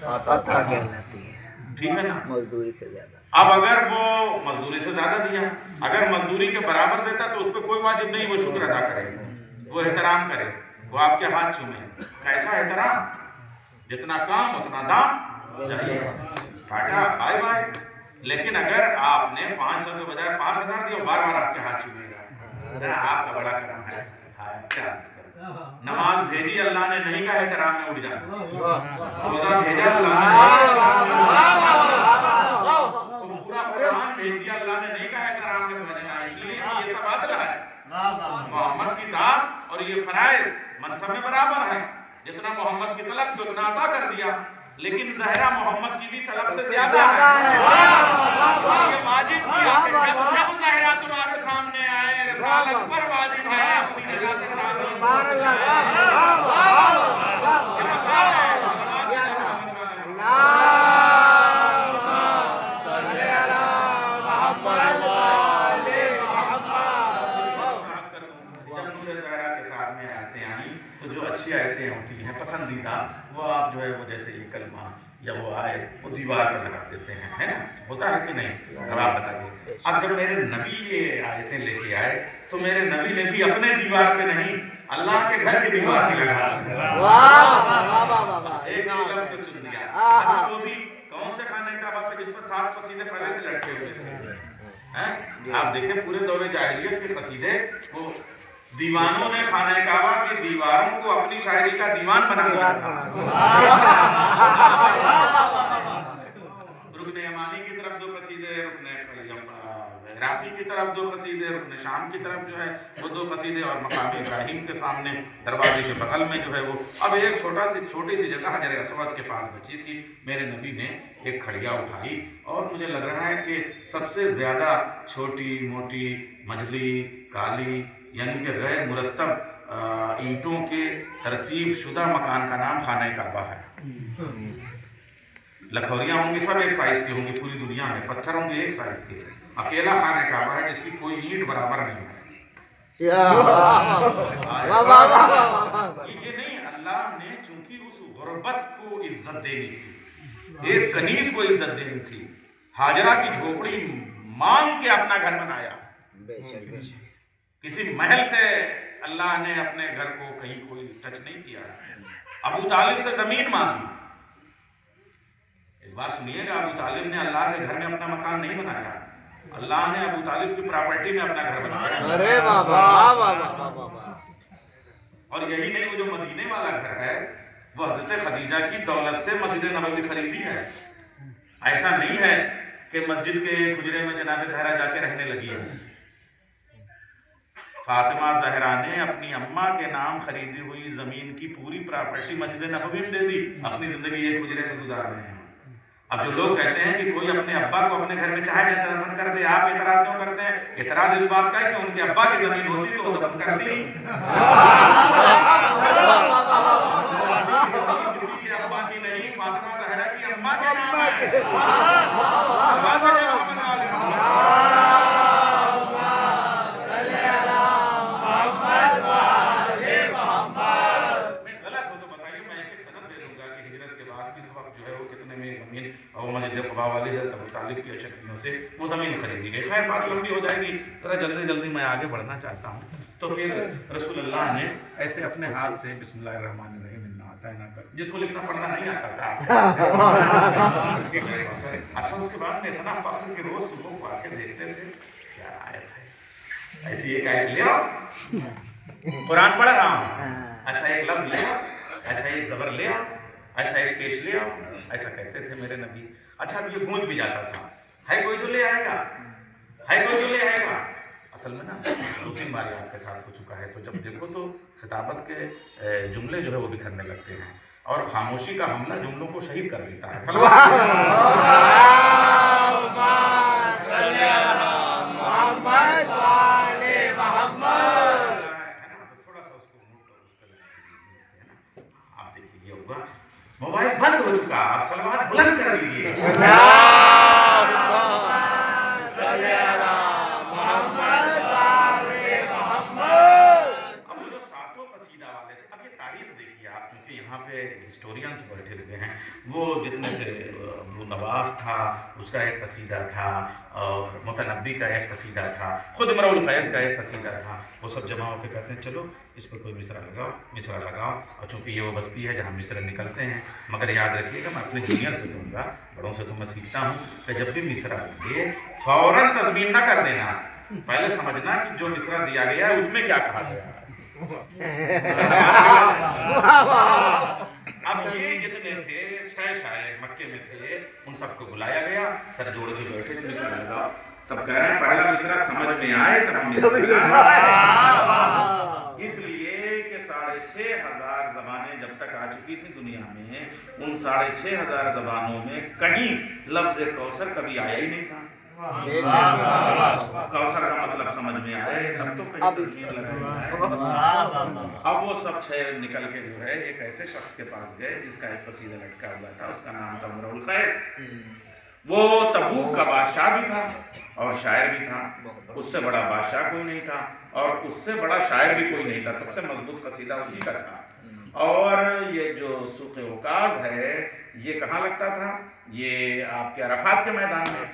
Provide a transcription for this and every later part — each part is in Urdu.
عطا کہلاتی ہے، ٹھیک ہے نا؟ مزدوری سے زیادہ۔ اب اگر وہ مزدوری سے زیادہ دیا، اگر مزدوری کے برابر دیتا تو اس پہ کوئی واجب نہیں، وہ شکر ادا کرے، وہ احترام کرے، وہ آپ کے ہاتھ چومے۔ کیسا احترام؟ جتنا کام اتنا دام، جائیے ٹاٹا بائے بائے۔ لیکن اگر آپ نے 500 کے بجائے 5000 دیا، بار بار آپ کے ہاتھ چومے گا، آپ کا بڑا کرم ہے۔ کیا عرض کروں؟ نماز بھیجی اللہ نے، نہیں کہا احترام میں اٹھ جانا۔ روزہ بھیجا اللہ نے، پورا قرآن بھیج دیا اللہ نے، نہیں کہا احترام میں بھیجنا۔ اس لیے یہ سب عدل ہے، محمد کی ذات اور یہ فرائض منصب میں برابر ہے۔ جتنا محمد کی طلب تھی اتنا عطا کر دیا، لیکن زہرا محمد کی بھی طلب سے زیادہ ہے۔ یہ واجب کیا کہ جب زہرا تمہارے سامنے آئے، رسالت پر واجب ہے اپنی جگہ سے اچھی آیتیں ہوتی ہیں پسندیدہ، وہ آپ جو ہے وہ جیسے یہ کلمہ یا وہ آئے وہ دیوار پر لگا دیتے ہیں، ہے نا؟ ہوتا ہے کہ نہیں؟ اب آپ بتائیے، اب جب میرے نبی یہ آیتیں لے کے آئے تو میرے نبی نے بھی اپنے دیوار پہ نہیں، اللہ کے گھر کی دیوار پہ لگا ایک لفظ کو چن دیا۔ اچھا وہ بھی کون سے خانے کعبہ پہ جس پر 7 قصیدے پہلے سے لٹکے ہوئے تھے؟ آپ دیکھیں پورے دور جاہلیت کے قصیدے، وہ دیوانوں نے خانہ کعبہ کی دیواروں کو اپنی شاعری کا دیوان بنا دیا تھا۔ رکن یمانی کی طرف 2 قصیدے، رکن عراقی کی طرف 2 قصیدے، رکن شام کی طرف جو ہے وہ 2 قصیدے، اور مقام ابراہیم کے سامنے دروازے کے بغل میں جو ہے وہ اب ایک چھوٹی سی جگہ حجر اسود کے پاس بچی تھی۔ میرے نبی نے ایک کھڑیا اٹھائی، اور مجھے لگ رہا ہے کہ سب سے زیادہ چھوٹی موٹی مجلی کالی یعنی کہ غیر مرتب اینٹوں کے ترتیب شدہ مکان کا نام خانہ کعبہ ہے۔ لکھوریاں ہوں گی سب ایک سائز کی ہوں گی، پوری دنیا میں پتھر ہوں گے ایک سائز کے، اکیلا خانہ کعبہ ہے جس کی کوئی اینٹ برابر نہیں ہے۔ یہ نہیں، اللہ نے چونکہ اس غربت کو عزت دینی تھی، ایک کنیز کو عزت دینی تھی، ہاجرہ کی جھوپڑی مانگ کے اپنا گھر بنایا۔ کسی محل سے اللہ نے اپنے گھر کو کہیں کوئی ٹچ نہیں کیا۔ ابو طالب سے زمین مانگی، ایک بار سنیے گا، ابو طالب نے اللہ کے گھر میں اپنا مکان نہیں بنایا، اللہ نے ابو طالب کی پراپرٹی میں اپنا گھر بنایا۔ ارے اور یہی نہیں، وہ جو مدینے والا گھر ہے وہ حضرت خدیجہ کی دولت سے مسجد نبوی خریدی ہے۔ ایسا نہیں ہے کہ مسجد کے حجرے میں جناب زہرا جا کے رہنے لگی ہے۔ فاطمہ زہرا نے اپنی اماں کے نام خریدی ہوئی زمین کی پوری پراپرٹی مسجد نبوی میں دے دی، اپنی زندگی ایک حجرے میں گزار رہے ہیں۔ اب جو لوگ کہتے ہیں کہ کوئی اپنے ابا کو اپنے گھر میں چاہے جائے دفن کر دے، آپ اعتراض کیوں کرتے ہیں؟ اعتراض اس بات کا ہے کہ ان کے ابا کی زمین ہوتی تو وہ دفن کرتی، کسی کے ابا کی نہیں، فاطمہ زہرا کی اماں کے نام ہے۔ طالب کی اشرفیوں سے وہ زمین خریدی گئی۔ خیر بات لمبی ہو جائے گی، ذرا جلدی جلدی میں آگے بڑھنا چاہتا ہوں۔ تو پھر رسول اللہ نے ایسے اپنے ہاتھ سے بسم اللہ الرحمن الرحیم انا اعطیناک کر، جس کو لکھنا پڑھنا نہیں آتا تھا۔ اچھا اس کے بعد میں اتنا فخر کہ روز صبح کو آ کے دیکھتے تھے کیا آیت ہے، ایسی ایک آیت لے آؤ، قرآن پڑھ رہا ہوں، ایسا ایک لفظ لے آؤ، ایسا ایک زبر لے آؤ، ایسا ایک پیش لے آؤ، ایسا کہتے تھے میرے نبی۔ اچھا اب یہ گونج بھی جاتا تھا، ہے کوئی جو لے آئے گا، ہے کوئی جو لے آئے گا۔ اصل میں نا 2-3 بار آپ کے ساتھ ہو چکا ہے، تو جب دیکھو تو خطابت کے جملے جو ہے وہ بکھرنے لگتے ہیں، اور خاموشی کا حملہ جملوں کو شہید کر دیتا ہے۔ موبائل بند ہو چکا، آپ صلوات بلند کر دیجئے۔ وہ جتنے تھے، وہ نواز تھا اس کا ایک قصیدہ تھا، اور متنبی کا ایک قصیدہ تھا، خود امرؤ القیس کا ایک قصیدہ تھا، وہ سب جمع ہو کے کہتے ہیں چلو اس پر کوئی مصرع لگاؤ، اور چونکہ یہ وہ بستی ہے جہاں مصرع نکلتے ہیں، مگر یاد رکھیے گا میں اپنے جونیئر سے کہوں گا، بڑوں سے تو میں سیکھتا ہوں کہ جب بھی مصرع لگے فوراً تضمین نہ کر دینا، پہلے سمجھنا کہ جو مصرع دیا گیا ہے اس میں کیا کہا گیا ہے۔ اب یہ جتنے تھے 6 شاعر مکے میں تھے، ان سب کو بلایا گیا، سر جوڑ کے بیٹھے تھے، مصرع لگاؤ، سب کہہ رہے ہیں پہلا مصرع سمجھ میں آئے تب ہم مصرع لگائیں۔ اس لیے کہ 6500 زبانیں جب تک آ چکی تھی دنیا میں، ان 6500 زبانوں میں کہیں لفظ کوثر کبھی آیا ہی نہیں تھا۔ کوثر کا مطلب سمجھ میں آئے تب تو کہیں تضمین لگائی۔ اب وہ سب 6 نکل کے جو ہے ایک ایسے شخص کے پاس گئے جس کا ایک قصیدہ لٹکا ہوا تھا، اس کا نام تھا امرؤ القیس۔ وہ تبوک کا بادشاہ بھی تھا اور شاعر بھی تھا، اس سے بڑا بادشاہ کوئی نہیں تھا اور اس سے بڑا شاعر بھی کوئی نہیں تھا، سب سے مضبوط قصیدہ اسی کا تھا۔ اور یہ جو سوق عکاظ ہے یہ کہاں لگتا تھا؟ یہ آپ کے عرفات کے میدان میں،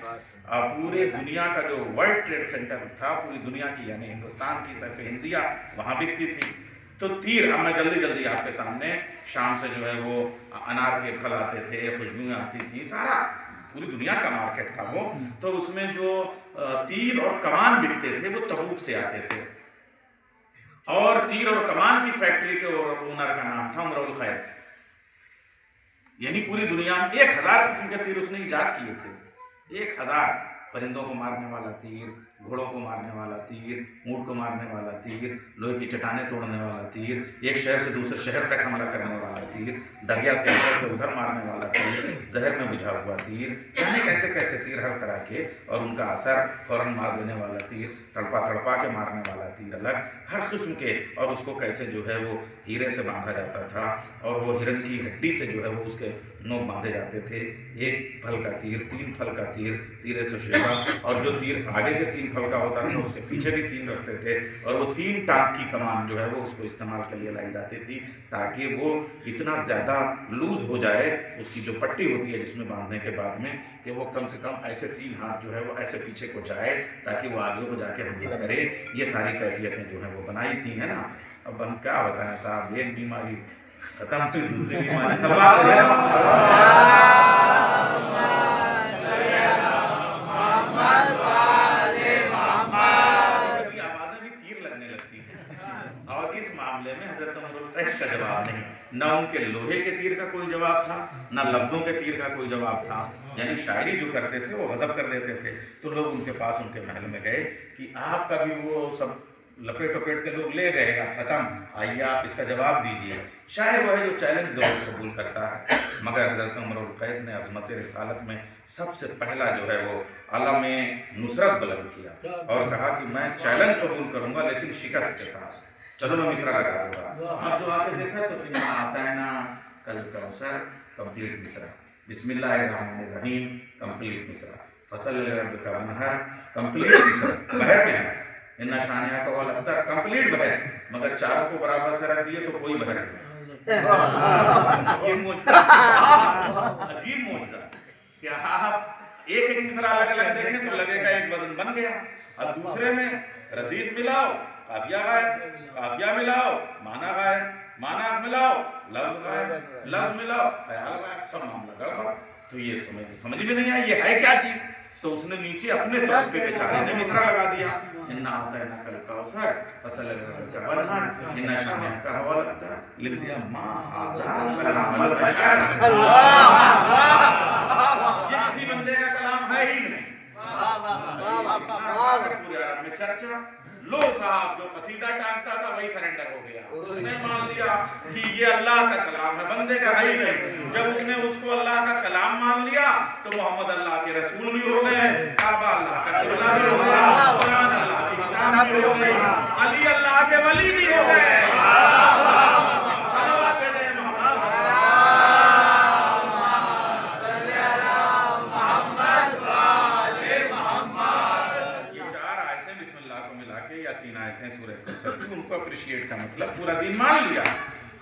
پورے دنیا کا جو ورلڈ ٹریڈ سینٹر تھا، پوری دنیا کی یعنی ہندوستان کی سیف ہندیہ وہاں بکتی تھی۔ تو تیر، اب میں جلدی آپ کے سامنے، شام سے جو ہے وہ انار کے پھل آتے تھے، خوشبوئیں آتی تھیں، سارا پوری دنیا کا مارکیٹ تھا وہ، تو اس میں جو تیر اور کمان بکتے تھے وہ تبوک سے آتے تھے، اور تیر اور کمان کی فیکٹری کے اونر کا نام تھا امرؤ القیس۔ یعنی پوری دنیا میں 1000 قسم کے تیر اس نے ایجاد کیے تھے، 1000 پرندوں کو مارنے والا تیر، گھوڑوں کو مارنے والا تیر، اونٹ کو مارنے والا تیر، لوہے کی چٹانیں توڑنے والا تیر، ایک شہر سے دوسرے شہر تک حملہ کرنے والا تیر، دریا سے ادھر سے ادھر مارنے والا تیر، زہر میں بجھا ہوا تیر، یعنی کیسے کیسے تیر ہر طرح کے، اور ان کا اثر فوراً مار دینے والا تیر، تڑپا کے مارنے والا تیر الگ، ہر قسم کے، اور اس کو کیسے جو ہے وہ ہیرے سے باندھا جاتا تھا، اور وہ ہرن کی ہڈی سے جو ہے وہ اس کے نوک باندھے جاتے تھے، 1 پھل کا تیر، 3 پھل کا تیر، تیرے سے شیوا، اور جو تیر آگے کے 3 پھل کا ہوتا تھا اس کے پیچھے بھی 3 رکھتے تھے، اور وہ 3 ٹانک کی کمان جو ہے وہ اس کو استعمال کے لیے لائی جاتی تھی، تاکہ وہ اتنا زیادہ لوز ہو جائے، اس کی جو پٹی ہوتی ہے جس میں باندھنے کے بعد میں، کہ وہ کم سے کم ایسے 3 ہاتھ جو ہے وہ ایسے پیچھے کو جائے تاکہ وہ آگے کو جا کے حملہ کرے۔ یہ ساری کیفیتیں جو ہیں وہ بنائی تھی، ہے نا۔ اب ہم کیا بتائیں صاحب، ایک بیماری ختم تو دوسری بیماری سب آ رہی آوازیں بھی تیر لگنے لگتی ہیں، اور اس معاملے میں حضرت امرؤ القیس کا جواب نہیں، نہ ان کے لوہے کے تیر کا کوئی جواب تھا، نہ لفظوں کے تیر کا کوئی جواب تھا، یعنی شاعری جو کرتے تھے وہ غضب کر دیتے تھے، تو لوگ ان کے پاس ان کے محل میں گئے کہ آپ کا بھی وہ سب لپیٹ کے لوگ لے گئے، اب ختم، آئیے آپ اس کا جواب دیجئے۔ شاعر وہ ہے جو چیلنج ضرور قبول کرتا ہے، مگر حضرت امرؤ القیس نے عظمت رسالت میں سب سے پہلا جو ہے وہ علم نصرت بلند کیا اور کہا کہ میں چیلنج قبول کروں گا لیکن شکست کے ساتھ، چلو میں مصرع لگا دوں گا۔ اب جو آگے دیکھا تو انا اعطینا الکوثر، کمپلیٹ مصرع، بسم اللہ الرحمن الرحیم، کمپلیٹ مصرع، فصل لربک وانحر، کمپلیٹ مصرع، بہر میں ہے، ان شانیہ کا والابتر، کمپلیٹ بہر، مگر چاروں کو برابر سے رکھ دیے تو کوئی بہر نہیں۔ یہ معجزہ، عجیب معجزہ کہ آپ ایک مصرع الگ الگ دیکھیں تو لگے گا ایک وزن بن گیا، اب دوسرے میں ردیف ملاؤ، قافیہ غائب، قافیہ ملاؤ، معنی غائب، معنی ملاؤ، لفظ غائب، لفظ ملاؤ، خیال غائب، سب معاملہ گڑبڑ۔ تو یہ سمجھ میں نہیں آئی یہ ہے کیا چیز، تو اس نے نیچے اپنے طور پہ بیچارے نے مصرع لگا دیا، انا اعطیناک الکوثر فصل لربک وانحر، ان شانئک هو الابتر، لکھ دیا ما ھذا کلام البشر، یہ کسی بندے کا کلام ہے ہی نہیں۔ پورے عرب میں چرچا، لو صاحب جو قصیدہ ٹانگتا تھا وہی سرنڈر ہو گیا، اس نے مان لیا کہ یہ اللہ کا کلام ہے، بندے کا ہے ہی نہیں۔ جب اس نے اس کو اللہ کا کلام مان لیا تو محمد اللہ کے رسول بھی ہو گئے، کعبہ اللہ کا قبلہ بھی ہو گیا، قرآن اللہ کی کتاب بھی ہو گئی، علی اللہ کے ولی بھی ہو گئے۔ ان کو اپریشیٹ کا مطلب پورا دین مان لیا،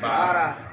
12।